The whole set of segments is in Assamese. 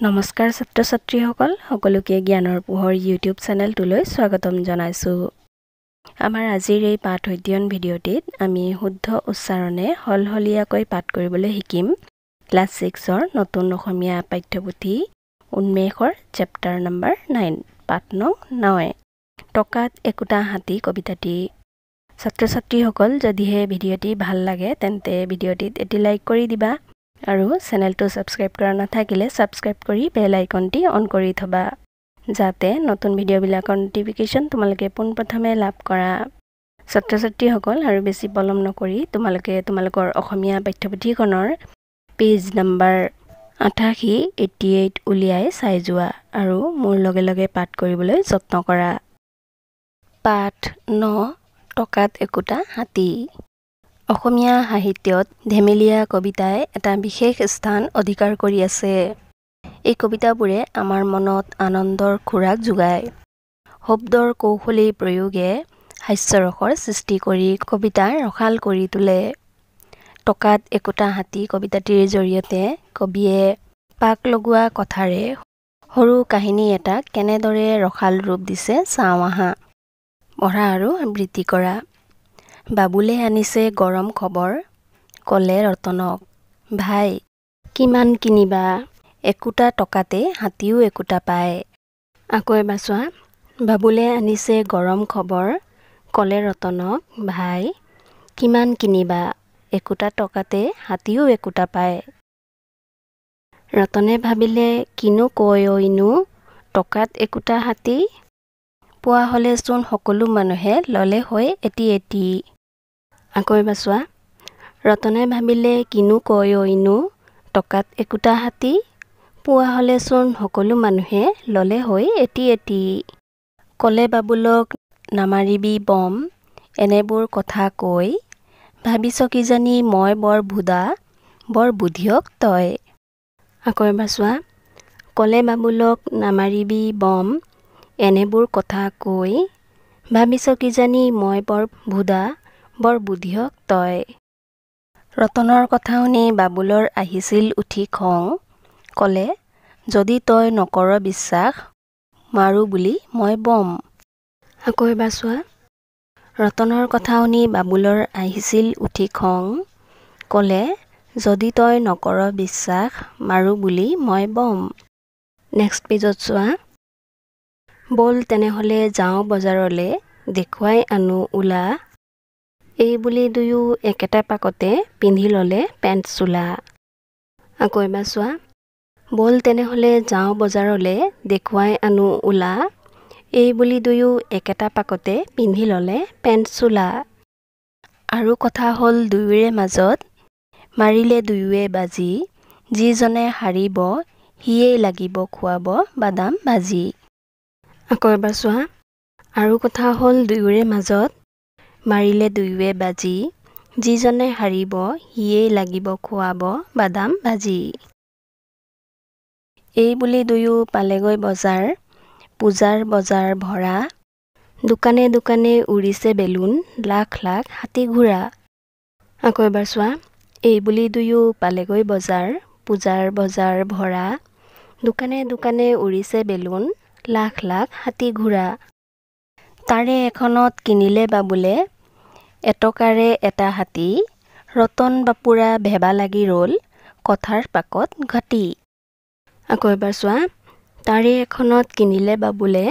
নমস্কাৰ ছাত্ৰ ছাত্ৰীসকল সকলোকে জ্ঞানৰ পোহৰ ইউটিউব চেনেলটোলৈ স্বাগতম জনাইছো। আমাৰ আজিৰ এই পাঠ অধ্যয়ন ভিডিঅ'টিত আমি শুদ্ধ উচ্চাৰণে হলহলীয়াকৈ পাঠ কৰিবলৈ শিকিম ক্লাছ 6ৰ নতুন অসমীয়া পাঠ্যপুথি উন্মেষৰ চেপ্টাৰ নম্বৰ 9 পাঠ নং 9 টকাত একোটা হাতী কবিতাটি। ছাত্ৰ ছাত্ৰীসকল যদিহে ভিডিঅ'টি ভাল লাগে তেন্তে ভিডিঅ'টিত এটি লাইক কৰি দিবা আৰু চেনেলটো সাবস্ক্ৰাইব কৰা নাথাকিলে সাবস্ক্ৰাইব কৰি বেল আইকনটি অন কৰি থবা যাতে নতুন ভিডিঅ'বিলাকৰ নটিফিকেশন তোমালোকে পোনপ্ৰথমে লাভ কৰা। ছাত্ৰ ছাত্ৰীসকল আৰু বেছি পলম নকৰি তোমালোকে তোমালোকৰ অসমীয়া পাঠ্যপুথিখনৰ পেজ নম্বৰ 88 উলিয়াই চাই যোৱা আৰু মোৰ লগে লগে পাঠ কৰিবলৈ যত্ন কৰা। পাঠ 9 টকাত একোটা হাতী। অসমীয়া সাহিত্যত ধেমেলীয়া কবিতাই এটা বিশেষ স্থান অধিকাৰ কৰি আছে। এই কবিতাবোৰে আমাৰ মনত আনন্দৰ খোৰাক যোগায়। শব্দৰ কৌশলী প্ৰয়োগে হাস্যৰসৰ সৃষ্টি কৰি কবিতা ৰসাল কৰি তোলে। টকাত একোটা হাতী কবিতাটিৰ জৰিয়তে কবিয়ে পাক লগোৱা কথাৰে সৰু কাহিনী এটা কেনেদৰে ৰসাল ৰূপ দিছে চাওঁ আহা। পঢ়া আৰু আবৃত্তি কৰা। বাবুলে আনিছে গৰম খবৰ, কলে ৰতনক, ভাই কিমান কিনিবা, একোটা টকাতে হাতীও একোটা পায়। আকৌ এবাৰ চোৱা। বাবুলে আনিছে গৰম খবৰ, কলে ৰতনক, ভাই কিমান কিনিবা, একোটা টকাতে হাতীও একোটা পায়। ৰতনে ভাবিলে কিনো কয় ঐনো, টকাত একোটা হাতী, পোৱা হলে চোন সকলো মানুহে ললে হয় এটি এটি। আকৌ এবাৰ চোৱা। ৰতনে ভাবিলে কিনো কয় ঐনো, টকাত একোটা হাতী, পোৱা হলে চোন সকলো মানুহে ললে হয় এটি এটি। কলে বাবুলক নামাৰিবি বম, এনেবোৰ কথা কৈ, ভাবিছ কিজানি মই বৰ ভুদা, বৰ বুধিয়ক তই। আকৌ এবাৰ চোৱা। কলে বাবুলক নামাৰিবি বম, এনেবোৰ কথা কৈ, ভাবিছ কিজানি মই বৰ ভুদা, বৰ বুধিয়ক তই। ৰতনৰ কথা শুনি বাবুলৰ আহিছিল উঠি খং, কলে যদি তই নকৰ বিশ্বাস, মাৰো বুলি মই বম। আকৌ এবাৰ চোৱা। ৰতনৰ কথা শুনি বাবুলৰ আহিছিল উঠি খং, কলে যদি তই নকৰ বিশ্বাস, মাৰো বুলি মই বম। নেক্সট পেজত চোৱা। বল তেনেহলে যাওঁ বজাৰলে, দেখুৱাই আনো উলা, এই বুলি দুয়ো একেটা পাকতে পিন্ধি ললে পেণ্ট চোলা। আকৌ এবাৰ চোৱা। বল তেনেহলে যাওঁ বজাৰলে, দেখুৱাই আনো উলা, এই বুলি দুয়ো একেটা পাকতে পিন্ধি ললে পেণ্ট চোলা। আৰু কথা হ'ল দুয়োৰে মাজত, মাৰিলে দুয়োৱে বাজি, যিজনে হাৰিব সিয়েই লাগিব খুৱাব বাদাম ভাজি। আকৌ এবাৰ চোৱা। আৰু কথা হ'ল দুয়োৰে মাজত, মাৰিলে দুয়োৱে বাজি, যিজনে হাৰিব সিয়েই লাগিব খুৱাব বাদাম ভাজি। এই বুলি দুয়ো পালেগৈ বজাৰ, পূজাৰ বজাৰ ভৰা, দোকানে দোকানে উৰিছে বেলুন, লাখ লাখ হাতী ঘোঁৰা। আকৌ এবাৰ চোৱা। এই বুলি দুয়ো পালেগৈ বজাৰ, পূজাৰ বজাৰ ভৰা, দোকানে দোকানে উৰিছে বেলুন, লাখ লাখ হাতী ঘোঁৰা। তাৰে এখনত কিনিলে বাবুলে, এটকাৰে এটা হাতী, ৰতন বাপুৰা ভেবা লাগি ৰল, কথাৰ পাকত ঘাটি। আকৌ এবাৰ চোৱা। তাৰে এখনত কিনিলে বাবুলে,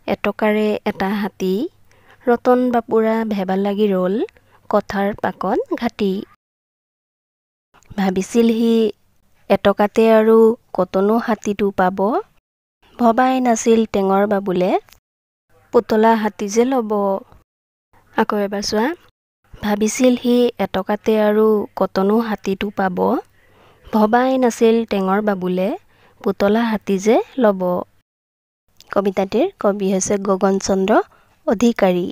এটকাৰে এটা হাতী, ৰতন বাপুৰা ভেবা লাগি ৰল, কথাৰ পাকত ঘাটি। ভাবিছিল সি এটকাতে আৰু কতনো হাতীটো পাব, ভবাই নাছিল টেঙৰ বাবুলে, পুতলা হাতী যে ল'ব। আকৌ এবাৰ চোৱা। ভাবিছিল সি এটকাতে আৰু কতনো হাতীটো পাব, ভবাই নাছিল টেঙৰ বাবুলে, পুতলা হাতী যে ল'ব। কবিতাটিৰ কবি হৈছে গগন চন্দ্ৰ অধিকাৰী।